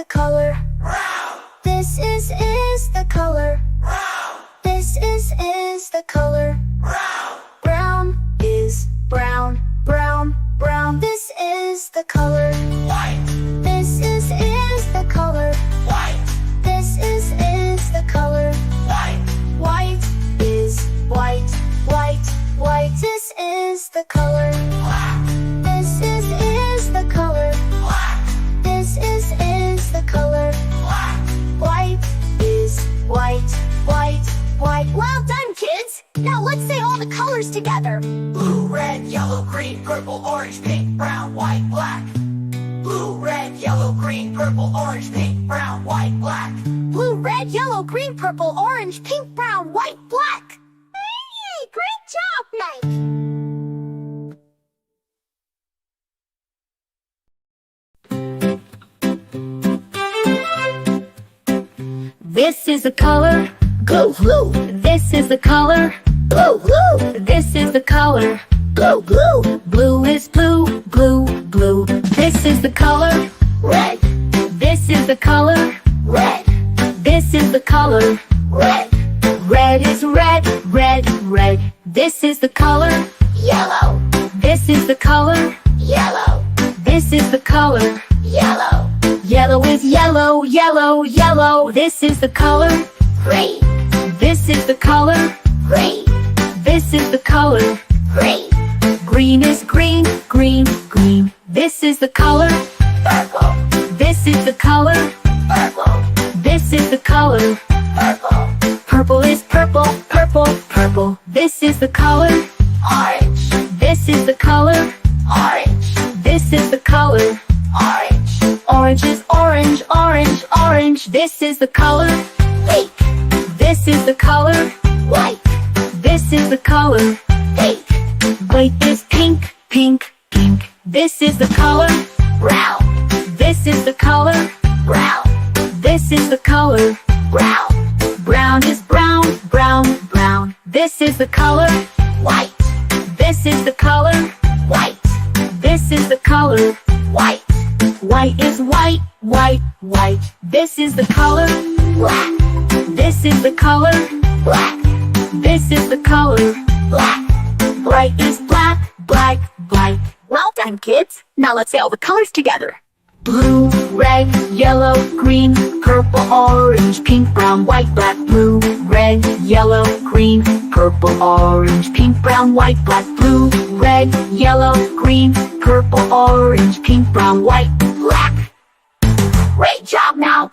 color. This is the color. This is the color. Brown is brown, brown, brown. This is the color. White, This is the color. white, This is the color. white, White is white, white, white. This is the color. black, This is the color. black, This is the color. black. White is white, white, white. Well done, kids! Now let's say all the colors together. Blue, red, yellow, green, purple, orange, pink, brown, white, black. Blue, red, yellow, green, purple, orange, pink, brown, white, black. Blue, red, yellow, green, purple, orange, pink, brown, white, black. Hey, great job, Mike! This is the color. Blue, blue, This is the color. blue, blue, This is the color. blue, blue. Blue is blue, blue, blue. This is the color. Red, This is the color. red, This is the color. red. Red is red, red, red. This is the color. Yellow, This is the color. yellow, This is the color. yellow. Yellow is yellow, yellow, yellow. This is the color. Green, This is the color. green, This is the color. green. Green is green, green, green. This is the color. Purple, This is the color. purple, This is the color. purple. Purple is purple, purple, purple. This is the color. Orange, This is the color. orange, This is the color. orange. Orange is orange, orange, orange. This is the color. Pink, This is the color. white, This is the color. pink. White is pink, pink, pink. This is the color. Brown, This is the color. brown, This is the color. brown. Brown is brown, brown, brown. This is the color. White, This is the color. white, This is the color. white. White is white, white, white. This is the color. Black, This is the color. black, This is the color. black. Bright is black, black, black. Well done, kids. Now let's say all the colors together. Blue, red, yellow, green, purple, orange, pink, brown, white, black. Blue, red, yellow, green, purple, orange, pink, brown, white, black. Blue, red, yellow, green, purple, orange, pink, brown, white, black. Great job now.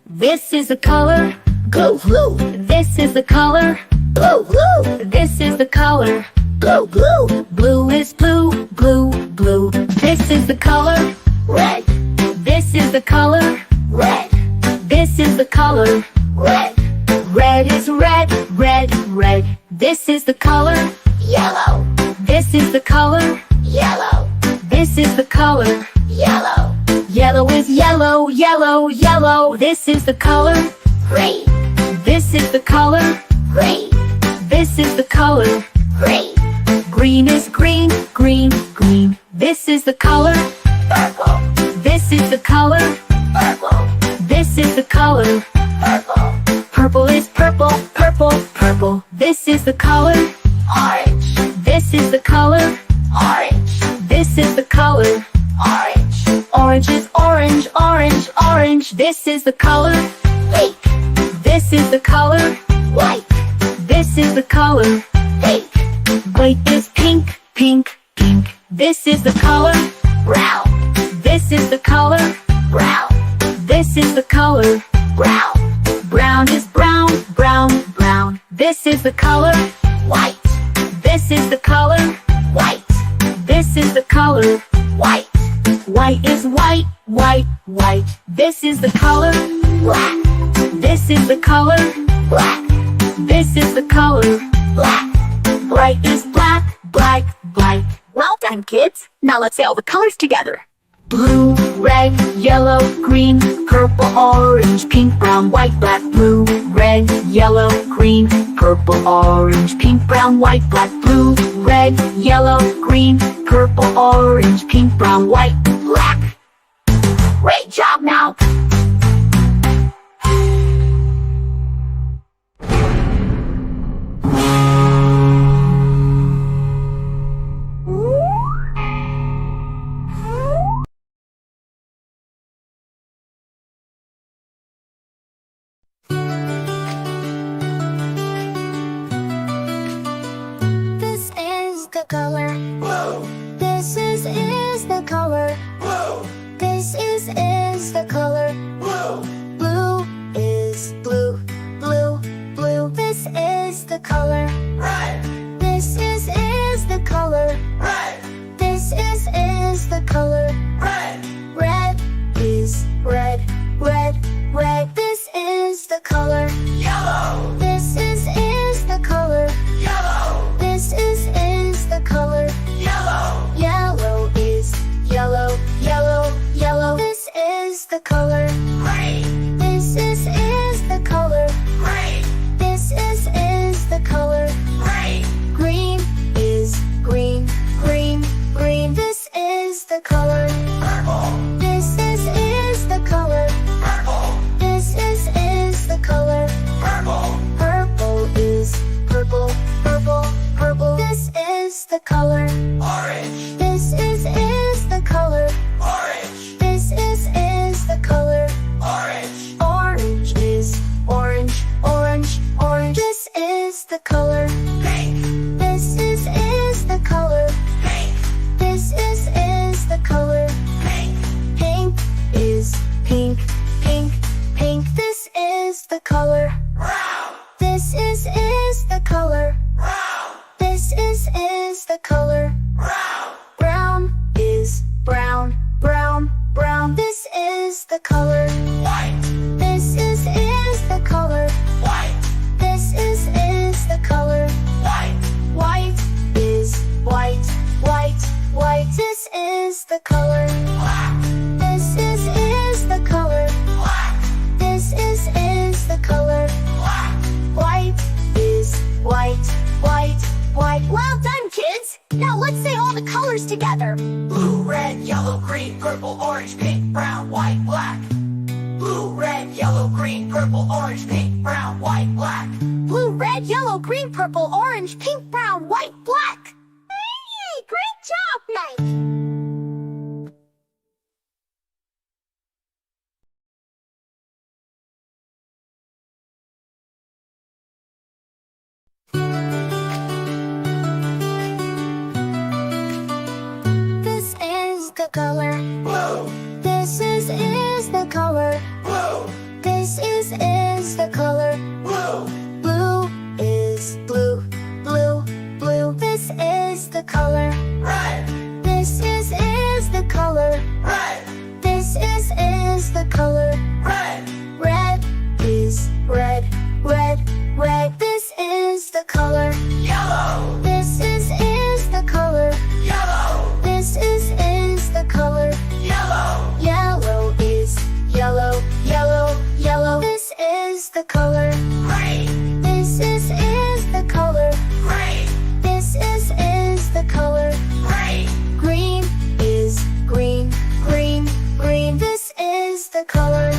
This is the color. Blue, blue, This is the color. blue, blue, This is the color. blue, blue. Blue is blue, blue, blue. This is the color. Red, This is the color. red, This is the color. red. Red is red, red, red. This is the color. Yellow, This is the color. yellow, This is the color. yellow. Yellow is yellow, yellow, yellow. This is the color. Green, This is the color. green, This is the color. green. Green is green, green, green. This is the color. Purple, This is the color. purple, This is the color. purple. Purple is purple, purple, purple. This is the color. Orange, This is the color. orange, This is the color. orange. Orange is orange, orange, orange. This is the color. Pink, This is the color. white, This is the color. pink. White is pink, pink, pink. This is the color. Brown, This is the color. brown, This is the color. brown. Brown is brown, brown, brown. This is the color. White, This is the color. white, This is the color. white. White is white, white, white. This is the color. Black, This is the color. black, This is the color. black. Bright is black, black, black. Well done, kids. Now let's say all the colors together. Blue, red, yellow, green, purple, orange, pink, brown, white, black. Blue, red, yellow, green, purple, orange, pink, brown, white, black. Blue, red, yellow, green, purple, orange, pink, brown, white, black. Great job now! This is the color. Blue, This is the color. blue, This is the color. blue, Blue is blue, blue, blue. This is the color. red, This is the color. red, This is the color. red, Red is red, red, red. This is the color. yellow, This is the color. yellow, This is the color. yellow, Yellow is yellow, yellow, yellow. This is the color. green, This is the color. green, This is the color. green, Green is green, green, green. This is the color. purple, This is the color. purple, This is the color. purple, Purple is purple, purple, purple. This is the color. orange, This is the color. orange, This is the color. orange, Orange is orange, orange, orange. This is the color. pink, This is the color. pink, This is the color. pink, Pink is pink, pink, pink. This is the color. brown, This is the color. brown, This is the color. brown, Brown is brown, brown, brown. This is the color. white, This is the color. white, This is the color. white, White is white, white, white. This is the color. black, This is the color. black, This is the color. black, White is white, white, white. Well done, kids! Now let's say all the colors together. blue, red, yellow, green, purple, orange, pink, brown, white, black. Blue, red, yellow, green, purple, orange, pink, brown, white, black. Blue, red, yellow, green, purple, orange, pink, brown, white, black. Hey, great job, Mike! This is the color. Blue, This is the color. blue, This is the color. blue, Blue is blue, blue, blue. This is the color. red, This is the color. red, This is the color. red, Red is red, red, red. This is the color. yellow, This is the color. yellow, This is the color. yellow, Yellow is yellow, yellow, yellow. This is the color. green, This is the color. green, This is the color. green, Green is green, green, green. This is the color.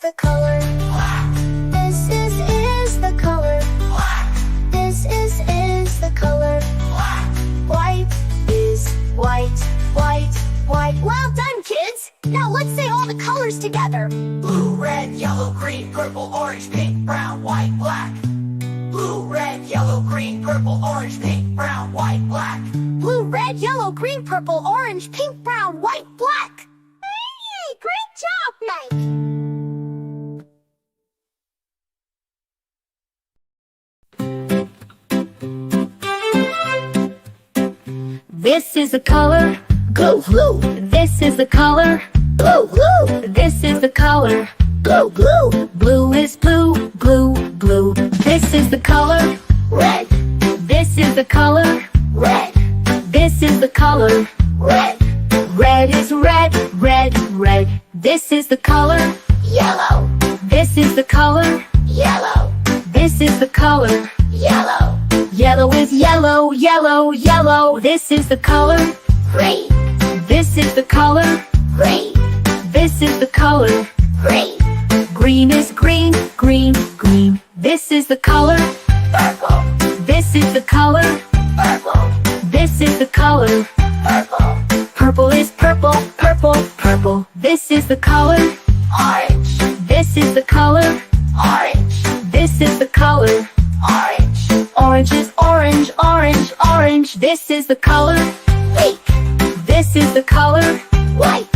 the color. black, This is the color. black, This is the color. black, White is white, white, white. Well done, kids! Now let's say all the colors together. blue, red, yellow, green, purple, orange, pink, brown, white, black. Blue, red, yellow, green, purple, orange, pink, brown, white, black. Blue, red, yellow, green, purple, orange, pink, brown, white, black. Hey, great job, Mike! This is the color, Blue, blue, this is the color, blue, blue, this is the color. blue, blue. Blue is blue, blue, blue. This is the color, Red, this is the color, red, this is the color. red, Red is red, red, red. This is the color, yellow, this is the color, yellow, this is the color. yellow, Yellow is yellow, yellow, yellow. This is the color, green, this is the color, green, this is the color. green, Green is green, green, green. This is the color, purple, this is the color, purple, this is the color. purple, Purple is purple, purple, purple. This is the color, orange, this is the color, orange, this is the color. orange, Orange is orange, orange, orange. This is the color, pink, this is the color, white,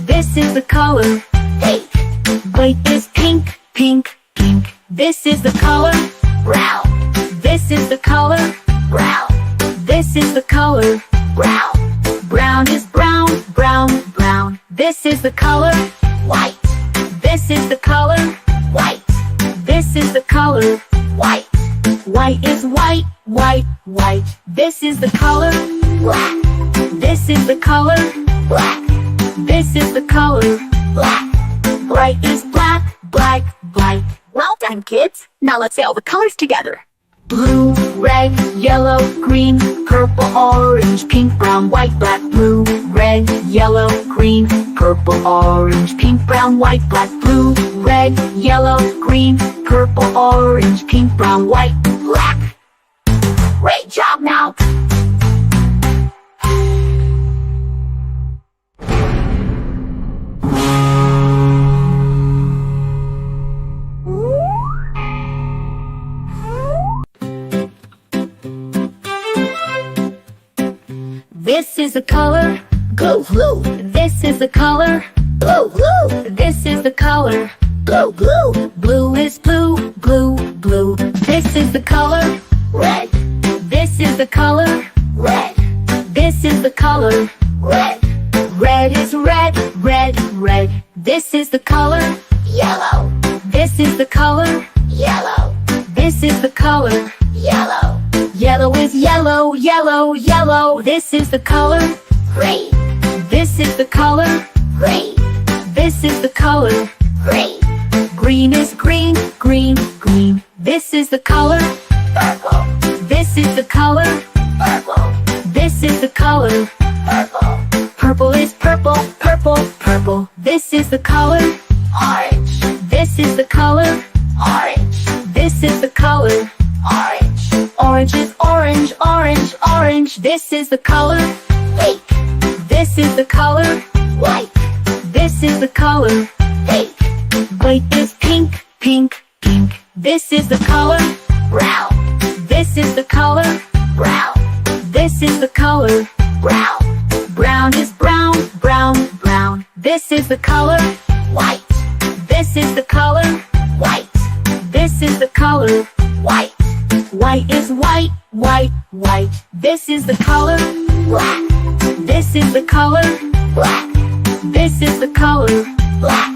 this is the color. pink, White is pink, pink, pink. This is the color, brown, this is the color, brown, this is the color. brown, Brown is brown, brown, brown. This is the color, white, this is the color, white, this is the color. white, White is white, white, white. This is the color, black, this is the color, black, this is the color. black. Bright is black, black, black. Well done, kids. Now let's say all the colors together. Blue, red, yellow, green, purple, orange, pink, brown, white, black. Blue, red, yellow, green, purple, orange, pink, brown, white, black. Blue, red, yellow, green, purple, orange, pink, brown, white, black. Great job, now. This is the color, Blue, blue, this is the color, blue, blue, this is the color. blue, blue, Blue is blue, blue, blue. This is the color, red, this is the color, red, this is the color. red, Red is red, red, red. This is the color, yellow, this is the color, yellow, this is the color. yellow, Yellow is yellow, yellow, yellow. This is the color, green, this is the color, green, this is the color. green, Green is green, green, green. This is the color, purple, this is the color, purple, this is the color. purple, Purple is purple, purple, purple. This is the color, orange, this is the color, orange, this is the color. orange, Orange is orange, orange, orange. This is the color, pink, this is the color, white, this is the color. pink, White is pink, pink, pink. This is the color, brown, this is the color, brown, this is the color. brown, Brown is brown, brown, brown. This is the color, white, this is the color, white, this is the color. white, White is white, white, white. This is the color, black, this is the color, black, this is the color. black.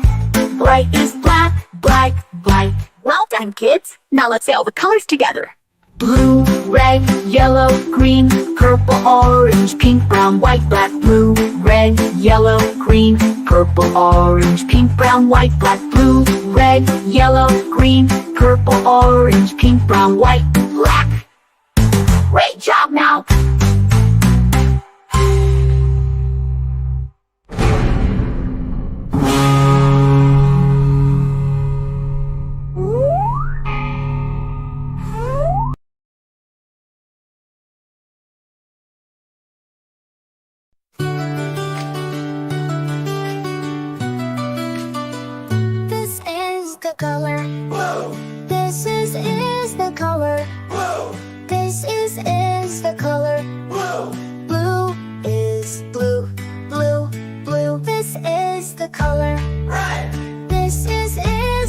Bright is black, black, black. Well done, kids. Now let's say all the colors together. Blue, red, yellow, green, purple, orange, pink, brown, white, black. Blue, red, yellow, green, purple, orange, pink, brown, white, black. Blue, red, yellow, green, purple, orange, pink, brown, white, black. Great job, now. the color. blue, This is the color. blue, This is the color. blue, Blue is blue, blue, blue. This is the color. red, This is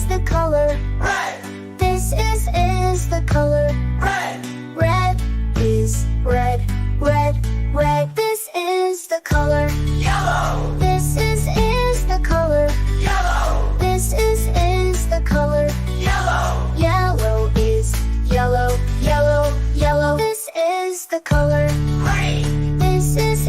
the color. red, This is the color. red, Red is red, red, red. This is the color. yellow, This is the color. yellow, This is the color. yellow, Yellow is yellow, yellow, yellow. This is the color. green, This is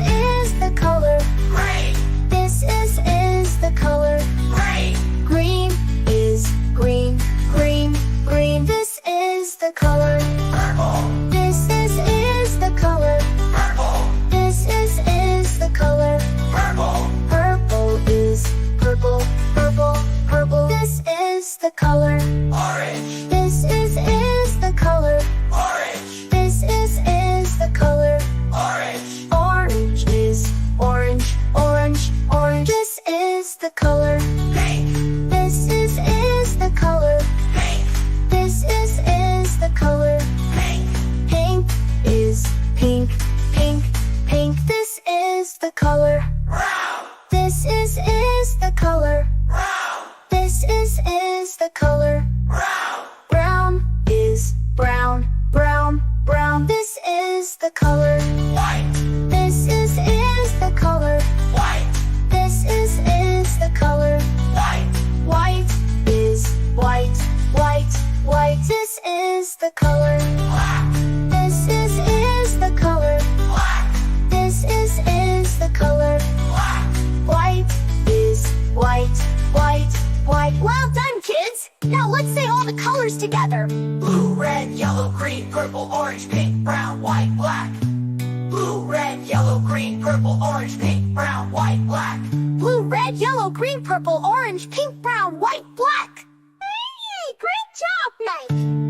the color. green, This is the color. green, Green is green, green, green. This is the color. purple, This is the color. purple, This is the color. purple, Purple is purple, purple, purple. This is the color. orange, This is the color. orange, This is the color. orange, Orange is orange, orange, orange. This is the color. pink, This is the color. pink, This is the color. pink, Pink is pink, pink, pink. This is the color. brown, This is the color. brown, This is the color. brown, Brown is brown, brown, brown. This is the color. white, This is the color. white, This is the color. white, White is white, white, white. This is the color. black, This is the color. black, This is the color. black, White is white, white, white. Well done, kids! Now let's say all the colors together. blue, red, yellow, green, purple, orange, pink, brown, white, black. Blue, red, yellow, green, purple, orange, pink, brown, white, black. Blue, red, yellow, green, purple, orange, pink, brown, white, black. Hey, great job, Mike!